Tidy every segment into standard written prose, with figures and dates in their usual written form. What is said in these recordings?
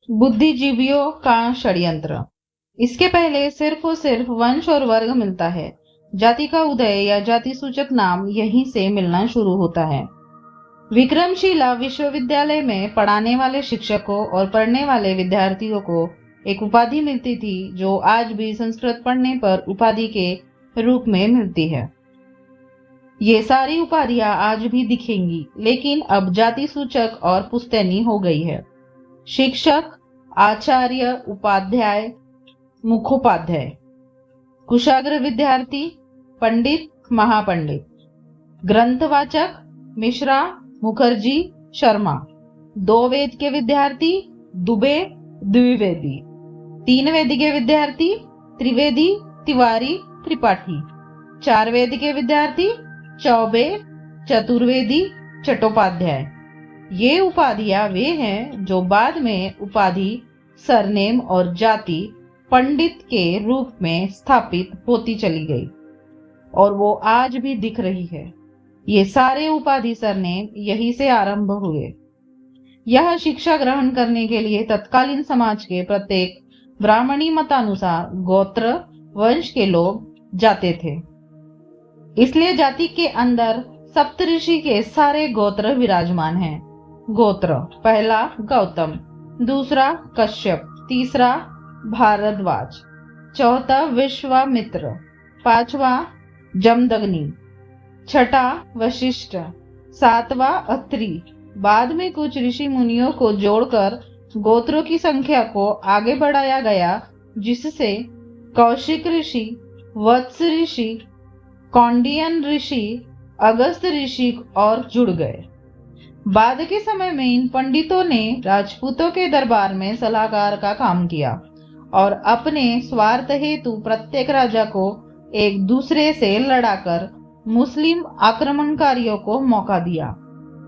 बुद्धिजीवियों का षड्यंत्र। इसके पहले सिर्फ और सिर्फ वंश और वर्ग मिलता है। जाति का उदय या जाति सूचक नाम यहीं से मिलना शुरू होता है। विक्रमशिला विश्वविद्यालय में पढ़ाने वाले शिक्षकों और पढ़ने वाले विद्यार्थियों को एक उपाधि मिलती थी, जो आज भी संस्कृत पढ़ने पर उपाधि के रूप में मिलती है। ये सारी उपाधियां आज भी दिखेंगी, लेकिन अब जाति सूचक और पुश्तैनी हो गई है। शिक्षक, आचार्य, उपाध्याय, मुखोपाध्याय, कुशाग्र विद्यार्थी, पंडित, महापंडित, ग्रंथवाचक, मिश्रा, मुखर्जी, शर्मा, 2 वेद के विद्यार्थी, दुबे, द्विवेदी, 3 वेद के विद्यार्थी, त्रिवेदी, तिवारी, त्रिपाठी, 4 वेद के विद्यार्थी, चौबे, चतुर्वेदी, चट्टोपाध्याय। ये उपाधियां वे हैं जो बाद में उपाधि, सरनेम और जाति पंडित के रूप में स्थापित होती चली गई और वो आज भी दिख रही है। ये सारे उपाधि सरनेम यहीं से आरंभ हुए। यह शिक्षा ग्रहण करने के लिए तत्कालीन समाज के प्रत्येक ब्राह्मणी मतानुसार गोत्र वंश के लोग जाते थे। इसलिए जाति के अंदर सप्तऋषि के सारे गोत्र विराजमान हैं। गोत्र: पहला गौतम, दूसरा कश्यप, तीसरा भारद्वाज, चौथा विश्वामित्र, पांचवा जमदग्नि, छठा वशिष्ठ, सातवां अत्रि। बाद में कुछ ऋषि मुनियों को जोड़कर गोत्रों की संख्या को आगे बढ़ाया गया, जिससे कौशिक ऋषि, वत्स ऋषि, कौंडिन्य ऋषि, अगस्त ऋषि और जुड़ गए। बाद के समय में इन पंडितों ने राजपूतों के दरबार में सलाहकार का काम किया और अपने स्वार्थ हेतु प्रत्येक राजा को एक दूसरे से लड़ाकर मुस्लिम आक्रमणकारियों को मौका दिया।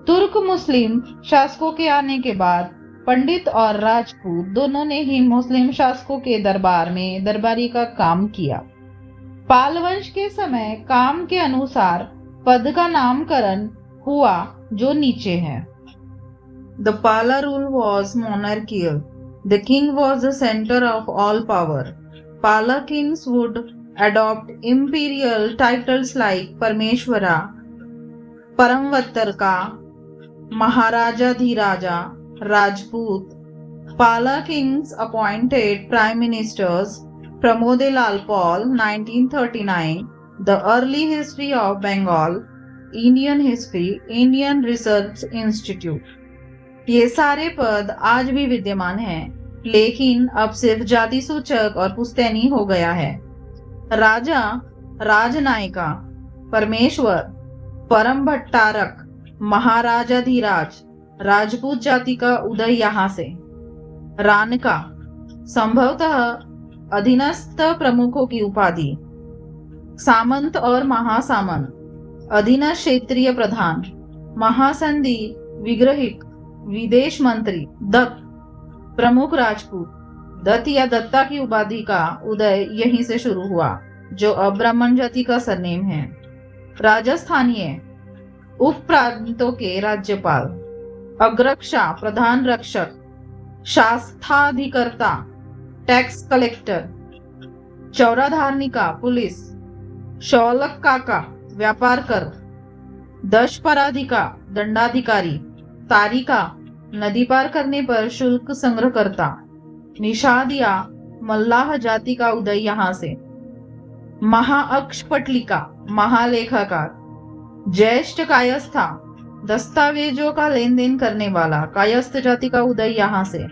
तुर्क मुस्लिम शासकों के आने के बाद पंडित और राजपूत दोनों ने ही मुस्लिम शासकों के दरबार में दरबारी का काम किया। पाल वंश के समय काम के अनुसार पद का नामकरण हुआ, जो नीचे है। The Pala rule was monarchical. The king was the center of all power. Pala kings would adopt imperial titles like Parameshwara, Paramvattarka, Maharajadhiraja, Rajput. Pala kings appointed prime ministers. Pramodilal Paul, 1939. The Early History of Bengal, Indian History, Indian Research Institute। ये सारे पद आज भी विद्यमान हैं, लेकिन अब सिर्फ जाति सूचक और पुश्तैनी हो गया है। राजा, राजनायिका, परमेश्वर, परम भट्टारक, महाराजाधिराज, राजपूत जाति का उदय यहाँ से। रानका, संभवतः अधीनस्थ प्रमुखों की उपाधि। सामंत और महासामंत, अधीनस्थ क्षेत्रीय प्रधान, महासंधि, विग्रहिक, विदेश मंत्री। दत्त, प्रमुख राजपूत। दत्त या दत्ता की उपाधि का उदय यहीं से शुरू हुआ, जो अब ब्राह्मण जाति का सरनेम है। राजस्थानीय, उप प्रांतों के राज्यपाल। अग्रक्षा, प्रधान रक्षक, शास्त्राधिकर्ता, टैक्स कलेक्टर। चौराधारनिका, पुलिस। शौलक काका, व्यापार कर। दशपराधिका, दंडाधिकारी। तारिका, नदी पार करने पर शुल्क संग्रह करता। निषादिया, मल्लाह जाति का उदय यहाँ से। महाअक्षपटलिका, महालेखाकार। ज्येष्ठ कायस्था, दस्तावेजों का लेन देन करने वाला, कायस्थ जाति का उदय यहाँ से।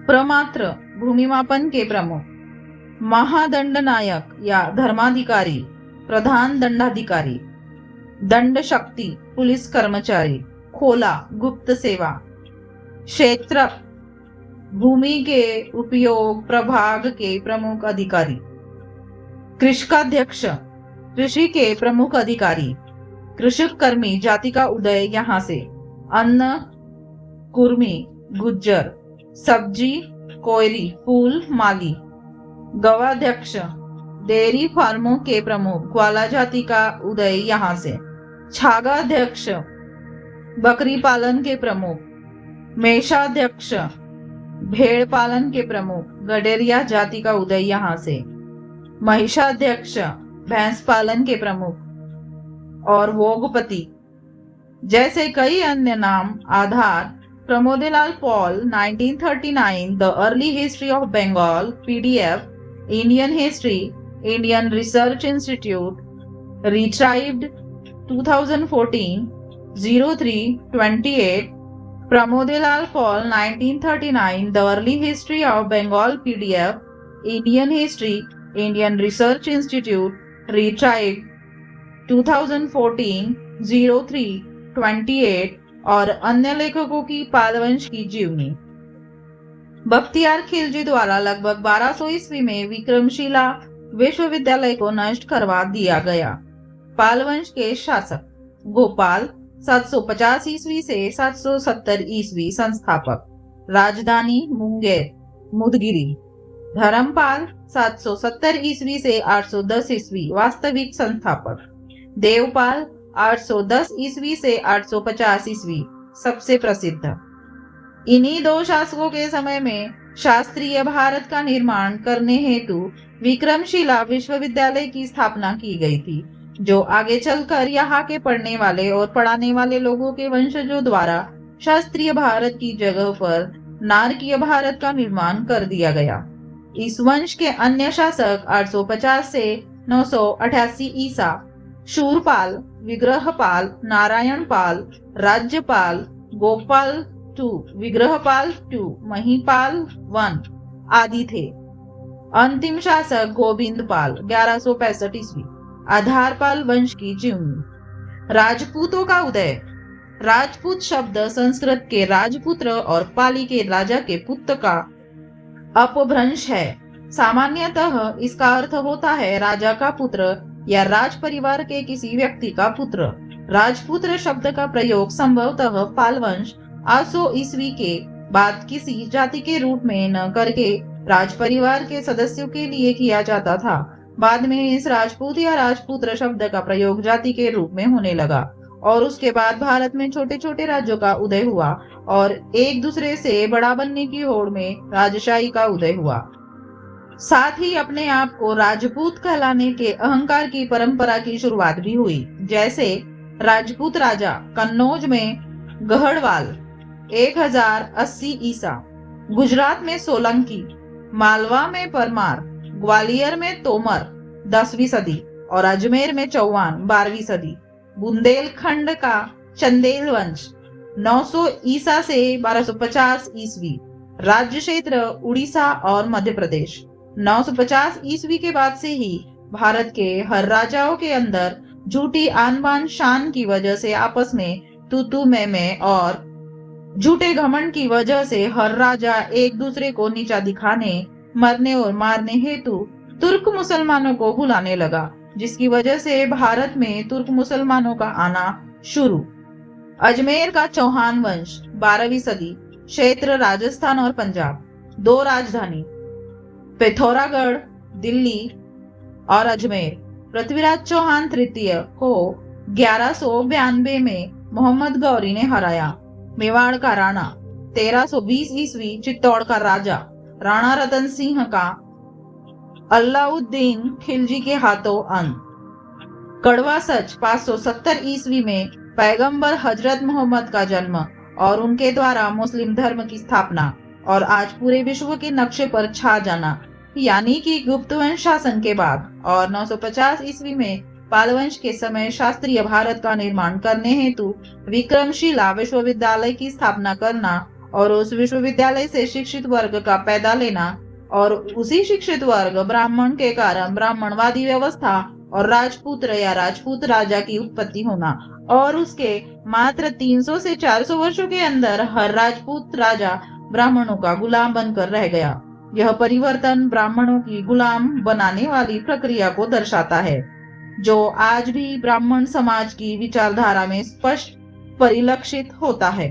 प्रमात्र, भूमि मापन के प्रमुख। महादंडनायक या धर्माधिकारी, प्रधान दंडाधिकारी। दंड शक्ति, पुलिस कर्मचारी। खोला, गुप्त सेवा। क्षेत्र, भूमि के उपयोग प्रभाग के प्रमुख अधिकारी। कृषकाध्यक्ष, कृषि के प्रमुख अधिकारी। कृषक कर्मी जाति का उदय यहाँ से। अन्न, कुर्मी, गुज्जर। सब्जी, कोयरी, फूल, माली। गवाध्यक्ष, डेयरी फार्मों के प्रमुख, ग्वाला जाति का उदय यहाँ से। छागाध्यक्ष, बकरी पालन के प्रमुख। मेषाध्यक्ष, भेड़ पालन के प्रमुख गडेरिया जाति का उदय यहाँ से। महिषाध्यक्ष भैंस पालन के प्रमुख और वोगपति जैसे कई अन्य नाम आधार। Pramodlal Paul 1939 the early history of Bengal PDF Indian history Indian research institute retrieved 2014 0328 Pramodilal Paul 1939 The Early History of Bengal PDF Indian History Indian Research Institute Retrieved 2014 0328 और अन्य लेखकों की पालवंश की जीवनी। बख्तियार खिलजी द्वारा लगभग 1200 ईस्वी में विक्रमशिला विश्वविद्यालय को नष्ट करवा दिया गया। पालवंश के शासक गोपाल 750 ईस्वी से 770 ईस्वी संस्थापक। राजधानी मुंगेर मुदगिरी। धर्मपाल 770 ईस्वी से 810 ईस्वी वास्तविक संस्थापक। देवपाल 810 ईस्वी से 850 ईस्वी सबसे प्रसिद्ध। इन्हीं दो शासकों के समय में शास्त्रीय भारत का निर्माण करने हेतु विक्रमशिला विश्वविद्यालय की स्थापना की गई थी, जो आगे चलकर यहाँ के पढ़ने वाले और पढ़ाने वाले लोगों के वंशजों द्वारा शास्त्रीय भारत की जगह पर नारकीय भारत का निर्माण कर दिया गया। इस वंश के अन्य शासक 850 से 988 ईसा शूरपाल, विग्रहपाल, नारायणपाल, राज्यपाल, Gopal II, Vigrahapal II, Mahipal I आदि थे। अंतिम शासक गोविंदपाल 1165 ईस्वी। आधारपाल वंश की जीवनी। राजपूतों का उदय। राजपूत शब्द संस्कृत के राजपुत्र और पाली के राजा के पुत्र का अपभ्रंश है। सामान्यतः इसका अर्थ होता है राजा का पुत्र या राज परिवार के किसी व्यक्ति का पुत्र। राजपुत्र शब्द का प्रयोग संभवतः पालवंश 800 ईस्वी के बाद किसी जाति के रूप में न करके राज परिवार के सदस्यों के लिए किया जाता था। बाद में इस राजपूत या राजपुत्र शब्द का प्रयोग जाति के रूप में होने लगा और उसके बाद भारत में छोटे छोटे राज्यों का उदय हुआ और एक दूसरे से बड़ा बनने की होड़ में राजशाही का उदय हुआ। साथ ही अपने आप को राजपूत कहलाने के अहंकार की परंपरा की शुरुआत भी हुई। जैसे राजपूत राजा कन्नौज में गहड़वाल 1080 ईसा, गुजरात में सोलंकी, मालवा में परमार, ग्वालियर में तोमर 10वीं सदी और अजमेर में चौहान 12वीं सदी। बुंदेलखंड का चंदेल वंश 900 ईसा से 1250 ईस्वी। राज्य क्षेत्र उड़ीसा और मध्य प्रदेश। 950 ईस्वी के बाद से ही भारत के हर राजाओं के अंदर झूठी आन बान शान की वजह से आपस में तू मैं और झूठे घमंड की वजह से हर राजा एक दूसरे को नीचा दिखाने, मरने और मारने हेतु तुर्क मुसलमानों को बुलाने लगा, जिसकी वजह से भारत में तुर्क मुसलमानों का आना शुरू। अजमेर का चौहान वंश 12वीं सदी। क्षेत्र राजस्थान और पंजाब। 2 राजधानी पिथौरागढ़ दिल्ली और अजमेर। पृथ्वीराज चौहान तृतीय को 1192 में मोहम्मद गौरी ने हराया। मेवाड़ का राणा 1320 ईस्वी। चित्तौड़ का राजा राणा रतन सिंह का अलाउद्दीन खिलजी के हाथों अंत। कड़वा सच 570 ईस्वी में पैगंबर हजरत मोहम्मद का जन्म और उनके द्वारा मुस्लिम धर्म की स्थापना और आज पूरे विश्व के नक्शे पर छा जाना, यानी कि गुप्त वंश शासन के बाद। और 950 ईस्वी में पालवंश के समय शास्त्रीय भारत का निर्माण करने हेतु विक्रमशिला विश्वविद्यालय की स्थापना करना और उस विश्वविद्यालय से शिक्षित वर्ग का पैदा लेना और उसी शिक्षित वर्ग ब्राह्मण के कारण ब्राह्मणवादी व्यवस्था और राजपुत्र या राजपूत राजा की उत्पत्ति होना और उसके मात्र 300 से 400 वर्षों के अंदर हर राजपूत राजा ब्राह्मणों का गुलाम बनकर रह गया। यह परिवर्तन ब्राह्मणों की गुलाम बनाने वाली प्रक्रिया को दर्शाता है, जो आज भी ब्राह्मण समाज की विचारधारा में स्पष्ट परिलक्षित होता है।